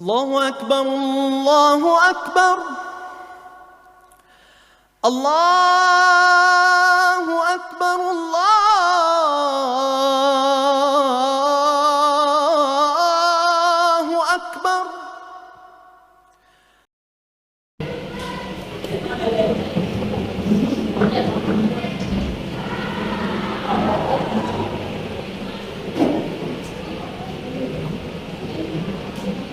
الله أكبر الله أكبر الله أكبر الله أكبر.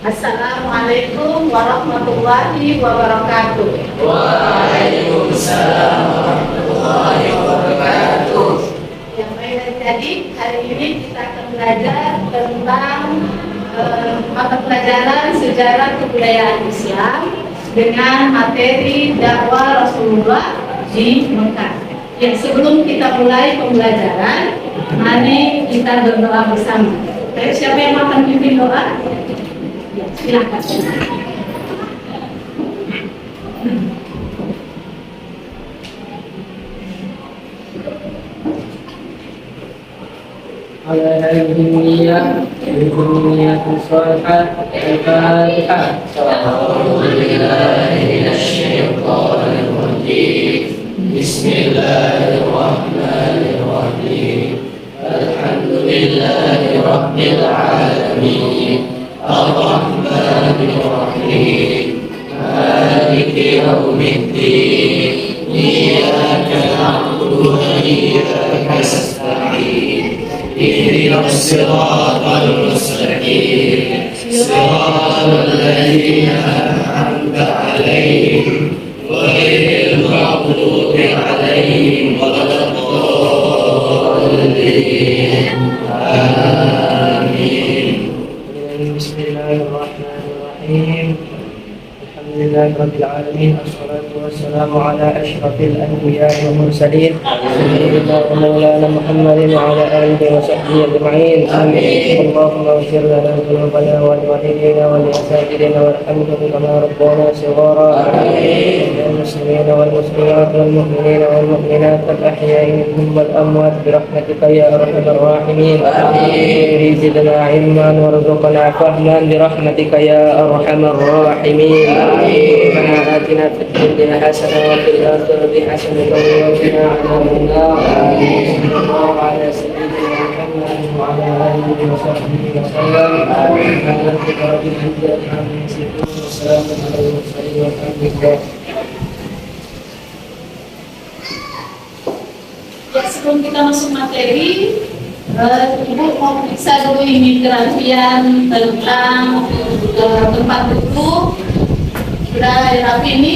Assalamualaikum warahmatullahi wabarakatuh. Waalaikumsalam warahmatullahi wabarakatuh. Yang baik, jadi hari ini kita akan belajar tentang mata pelajaran sejarah kebudayaan Islam dengan materi dakwah Rasulullah di Mekah. Ya, sebelum kita mulai pembelajaran, mari kita berdoa bersama. Baik, siapa yang akan pimpin doa? Silakan. على هذه النية بكل نية صالحة. الفاتحة. أعوذ بالله من الشيطان الرجيم. بسم الله الرحمن الرحيم. الحمد لله رب العالمين. الرحمن الرحيم. مالك يوم الدين. إياك نعبد وإياك نستعين. اهدنا الصراط المستقيم. صراط الذين أنعمت عليهم غير المغضوب عليهم ولا الضالين. آمين. بسم الله الرحمن الرحيم. الحمد لله رب العالمين. الصلاة والسلام على أشرف الأنبياء والمرسلين سيدنا ومولانا محمد وعلى آله وصحبه أجمعين. آمين. اللهم اغفر لنا ذنوبنا ولوالدينا ولأساتذتنا وارحمهم كما ربونا صغارا. آمين. المسلمين والمسلمات والمؤمنين والمؤمنات الأحياء منهم والأموات برحمتك يا أرحم الراحمين. آمين. زدنا علما وارزقنا فهما برحمتك يا أرحم الراحمين. ربنا آتنا في الدنيا حسنة وفي الآخرة حسنة وقنا عذاب النار. صلى الله على سيدنا محمد وعلى آله وصحبه وسلم. سبحان ربك رب العزة عما يصفون وسلام على المرسلين والحمد لله. Ya, sebelum kita masuk materi, Ibu mau periksa dulu imigrasian tentang tempat duduk. Sudah rapi ini?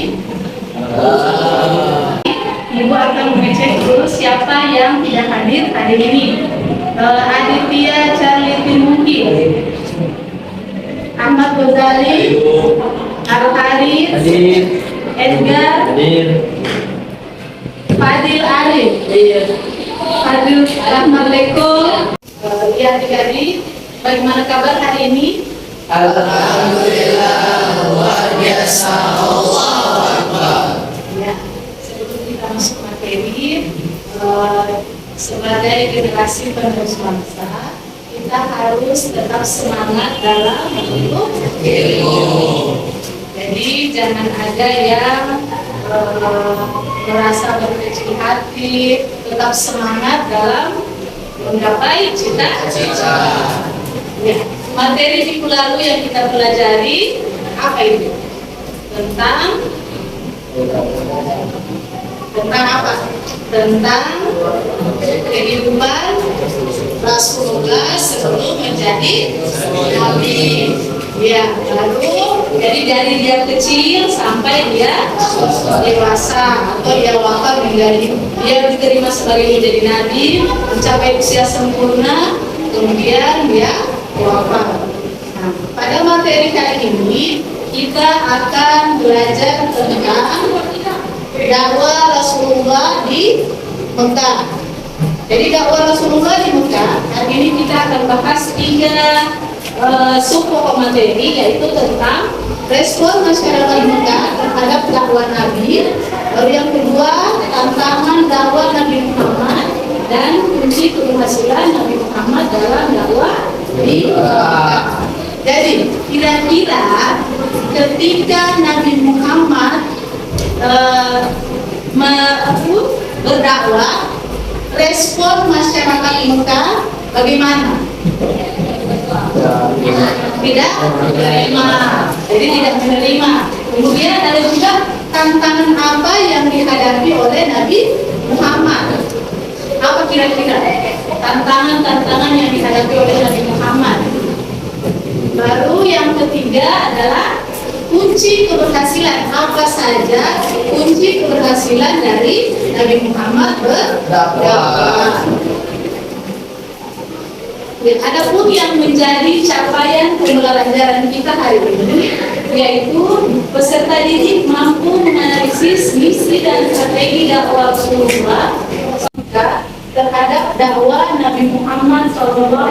Ibu akan mengecek dulu siapa yang tidak hadir hari ini. Aditya Charlie Timuki, Ahmad Ghazali, Al-Haris, Edgar, Fadil Arif, Fadil Rahmat Leko. Ya, adik-adik, bagaimana kabar hari ini? Alhamdulillah, luar biasa. Allahu Akbar. Ya, sebelum kita masuk materi, sebagai generasi penerus bangsa, kita harus tetap semangat dalam menuntut ilmu. Jadi jangan ada yang merasa berkecil hati, tetap semangat dalam menggapai cita-cita. Ya. Materi minggu lalu yang kita pelajari apa itu? Tentang apa? Tentang kehidupan Rasulullah sebelum menjadi Nabi. Ya, lalu jadi dari dia kecil sampai dia dewasa atau dia wafat menjadi dia diterima sebagai menjadi Nabi, mencapai usia sempurna, kemudian dia wafat. Nah, pada materi kali ini kita akan belajar tentang dakwah Rasulullah di Mekah. Jadi dakwah Rasulullah di Mekah, hari ini kita akan bahas 3 subpokok materi, yaitu tentang respon masyarakat Mekah terhadap dakwah Nabi. Lalu yang kedua, tantangan dakwah Nabi Muhammad dan kunci keberhasilan Nabi Muhammad dalam dakwah di Mekah. Jadi kira-kira ketika Nabi Muhammad berdakwah, respon masyarakat Mekah bagaimana? Tidak menerima. Jadi tidak menerima. Kemudian ada juga tantangan apa yang dihadapi oleh Nabi Muhammad? Apa kira-kira tantangan-tantangan yang dihadapi oleh Nabi Muhammad? Baru yang ketiga adalah kunci keberhasilan. Apa saja kunci keberhasilan dari Nabi Muhammad berdakwah? Adapun yang menjadi capaian pembelajaran kita hari ini, yaitu peserta didik mampu menganalisis misi dan strategi dakwah Rasulullah terhadap dakwah Nabi Muhammad SAW.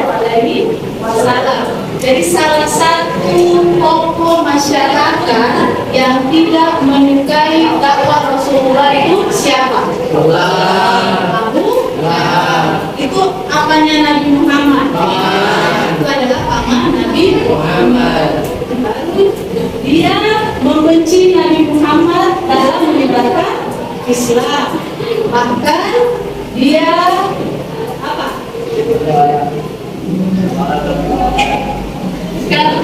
Jadi salah satu tokoh masyarakat yang tidak menyukai dakwah Rasulullah itu siapa? Itu apanya Nabi Muhammad? Itu adalah paman Nabi Muhammad. Lalu dia membenci Nabi Muhammad dalam menyebarkan Islam. Bahkan dia apa? Sekarang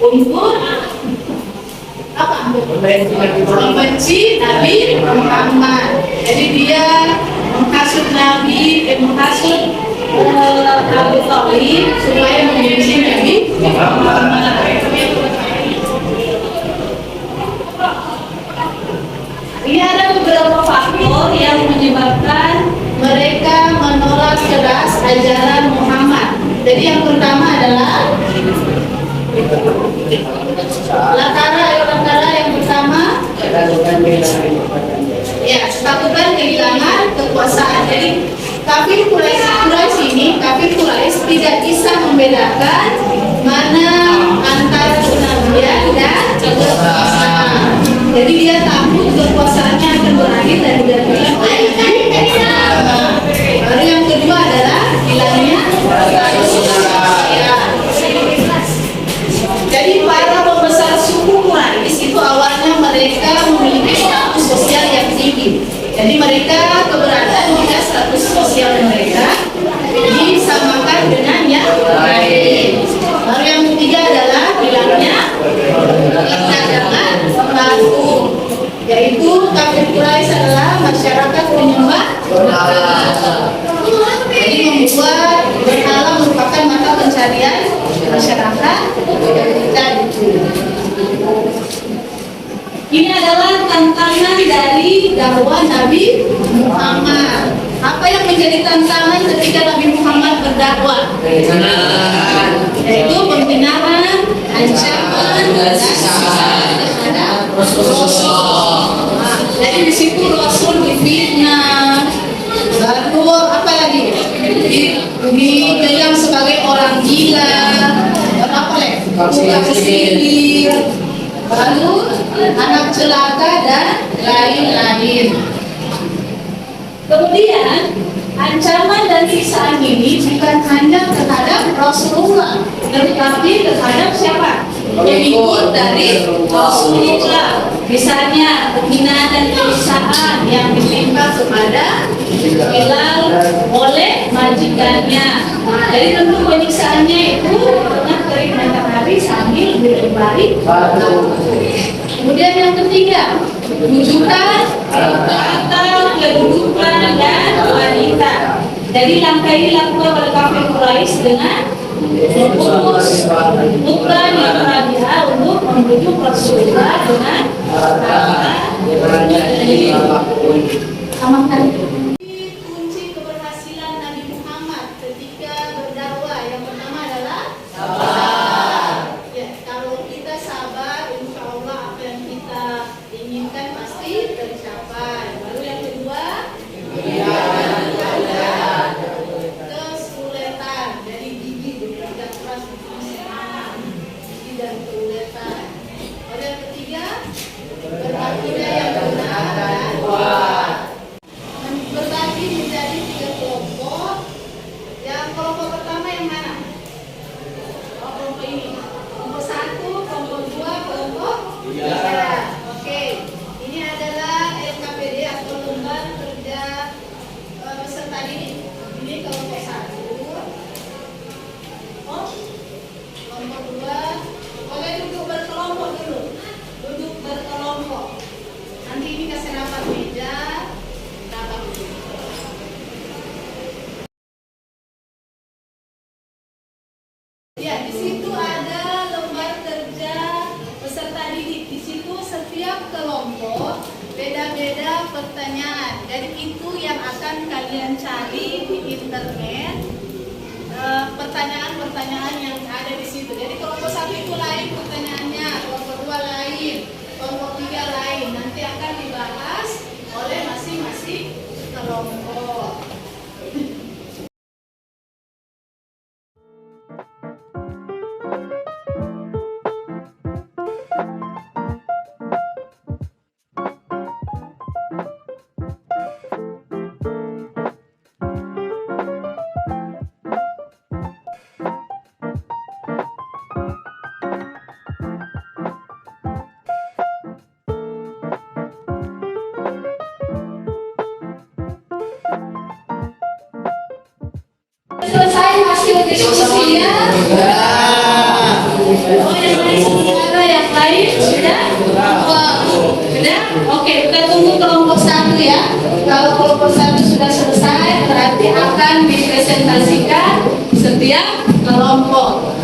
untuk apa? Membenci Nabi Muhammad. Jadi dia menghasut Nabi, menghasut Abu Thalib supaya membenci Nabi Muhammad. Ini ada beberapa faktor yang menyebabkan mereka menolak keras ajaran Muhammad. Jadi yang pertama adalah latara yang pertama ya, ketakutan kehilangan kekuasaan. Jadi kafir Quraisy tidak bisa membedakan mana antara kenabian dan kekuasaan. Jadi dia takut kekuasaannya akan berakhir dan tidak bilang baru yang kedua adalah hilangnya jadi para pembesar suku Quraisy itu awalnya mereka memiliki status sosial yang tinggi. Jadi mereka keberatan jika status sosial mereka disamakan dengan yang lain. Lalu yang ketiga adalah hilangnya perdagangan langsung, yaitu kafir Quraisy adalah masyarakat penyembah berhala. Jadi membuat berhala merupakan mata pencarian masyarakat kita itu. Ini adalah tantangan dari dakwah Nabi Muhammad. Apa yang menjadi tantangan ketika Nabi Muhammad berdakwah? Yaitu pembenaran, ancaman, dan terhadap Rasul. Jadi di situ Rasul difitnah. Lalu apa lagi? Dibilang sebagai orang gila. Dan apa lagi? Bukan sihir. Lalu anak celaka dan lain-lain. Kemudian ancaman dan siksaan ini bukan hanya terhadap Rasulullah, tetapi terhadap siapa? Pengikut dari Rasulullah. Misalnya penghinaan dan siksaan yang ditimpa kepada Bilal oleh majikannya. Jadi tentu penyiksaannya itu pernah terik matahari sambil dilempari batu. Kemudian yang ketiga, rujukan atau kedudukan dan wanita. Jadi langkah ini dilakukan oleh kafir Quraisy dengan memutus putra yang raja untuk membujuk Rasulullah dengan sama kunci keberhasilan Nabi Muhammad ketika berdakwah yang pertama adalah sabar. Ya, kalau kita sabar, insya Allah apa yang kita inginkan pasti tercapai. Lalu yang kedua, kesulitan. Jadi gigih, tidak keras, gigih dan keuletan. Lalu yang ketiga, berakidah yang benar dan kuat. pertanyaan. Jadi itu yang akan kalian cari di internet. Pertanyaan-pertanyaan yang ada di situ. Jadi kelompok 1 itu lain pertanyaannya, kelompok 2 lain, kelompok 3 lain. Nanti akan dibahas oleh masing-masing kelompok. Selesai hasil diskusinya. Oh, yang lain sudah, yang lain sudah? Sudah? Oke, kita tunggu kelompok 1 ya. Kalau kelompok 1 sudah selesai, berarti akan dipresentasikan setiap kelompok.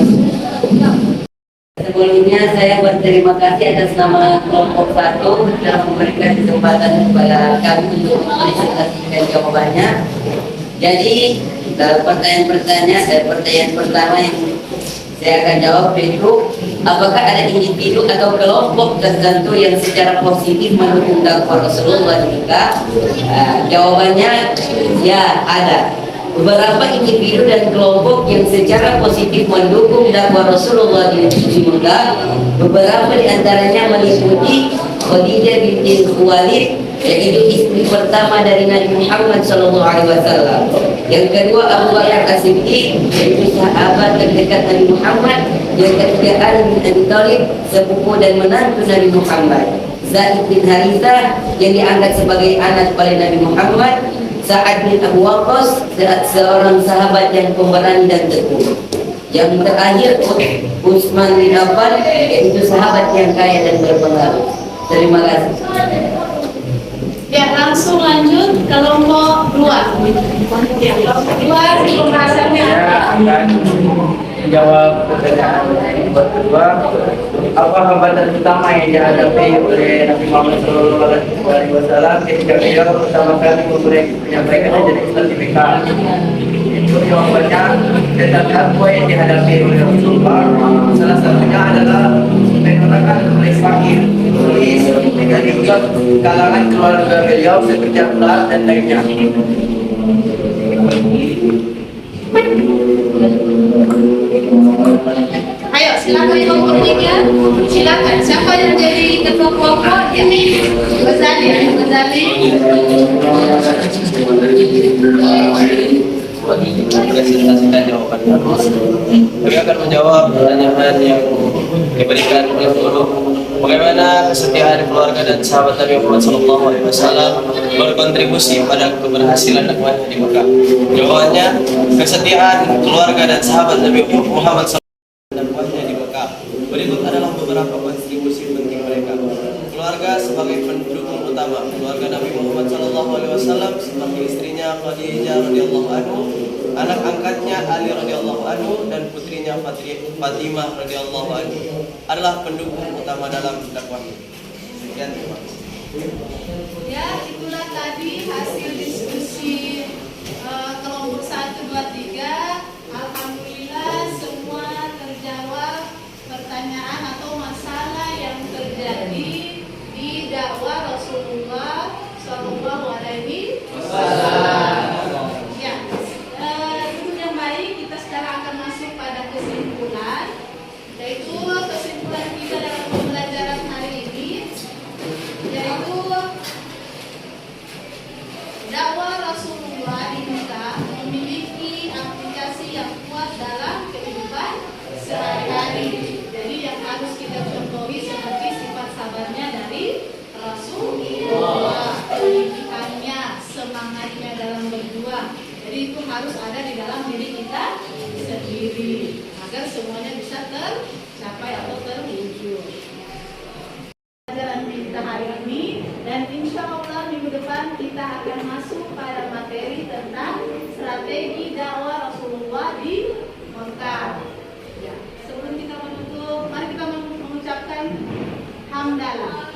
Sebelumnya saya berterima kasih atas nama kelompok 1 telah memberikan kesempatan kepada kami untuk mempresentasikan jawabannya. Jadi pertanyaan pertama yang saya akan jawab itu, apakah ada individu atau kelompok tertentu yang secara positif mendukung dakwah Rasulullah di Mekah? Jawabannya ya, ada. Beberapa individu dan kelompok yang secara positif mendukung dakwah Rasulullah di Mekah, beberapa diantaranya meliputi Khadijah binti Khuwailid, yaitu istri pertama dari Nabi Muhammad SAW. Yang kedua Abu Bakar As-Siddiq, yaitu sahabat terdekat Nabi Muhammad. Yang ketiga Ali bin Abi Thalib, sepupu dan menantu Nabi Muhammad. Zaid bin Harithah, yang dianggap sebagai anak oleh Nabi Muhammad. Sa'ad bin Abu Waqqas, seorang sahabat yang pemberani dan teguh. Yang terakhir Utsman bin Affan, yaitu sahabat yang kaya dan berpengaruh. Terima kasih. Ya, langsung lanjut kelompok 2. Ya, kelompok 2 pembahasannya apa? Menjawab pertanyaan yang kedua, apa hambatan utama yang dihadapi oleh Nabi Muhammad SAW ketika beliau pertama kali menyampaikan ajaran Islam di Mekah? Itu jawabannya tentang apa yang dihadapi oleh Rasulullah. Salah satunya adalah penolakan oleh fakir, tulis, dan juga kalangan keluarga beliau seperti Abdullah dan lainnya. Ayo, silakan kelompok 3. Silakan. Siapa yang jadi ketua kelompok? Ya, Ghazali. Presentasikan jawaban kami akan menjawab pertanyaan yang diberikan oleh guru. Bagaimana kesetiaan keluarga dan sahabat Nabi Muhammad SAW berkontribusi pada keberhasilan dakwahnya di Mekah? Jawabannya, kesetiaan keluarga dan sahabat Nabi Muhammad SAW dakwahnya di Mekah. Berikut adalah beberapa kontribusi penting mereka. Keluarga sebagai pendukung utama. Keluarga Nabi Muhammad SAW seperti istrinya Khadijah radhiyallahu anhu, anak angkatnya Ali radhiyallahu anhu, dan putrinya Fatimah radhiyallahu anhu adalah pendukung utama dalam dakwah. Sekian, terima kasih. Ya, itulah tadi hasil diskusi kelompok 1, 2, 3. Alhamdulillah semua terjawab pertanyaan atau masalah yang terjadi di dakwah Rasulullah Shallallahu Alaihi Wasallam. Ya, itu yang baik. Kita sekarang akan masuk pada kesimpulan, yaitu kesimpulan kita dalam pembelajaran hari ini, yaitu dakwah Rasulullah di Mekah memiliki aplikasi yang kuat dalam kehidupan sehari-hari. Jadi yang harus kita contohi seperti sifat sabarnya dari Rasulullah, pendidikannya, semangatnya dalam berjuang. Jadi itu harus ada di dalam diri kita sendiri agar semuanya bisa tercapai atau terwujud. Pelajaran kita hari ini, dan insya Allah minggu depan kita akan masuk pada materi tentang strategi dakwah Rasulullah di Mekah. Ya, sebelum kita menutup, mari kita mengucapkan hamdalah.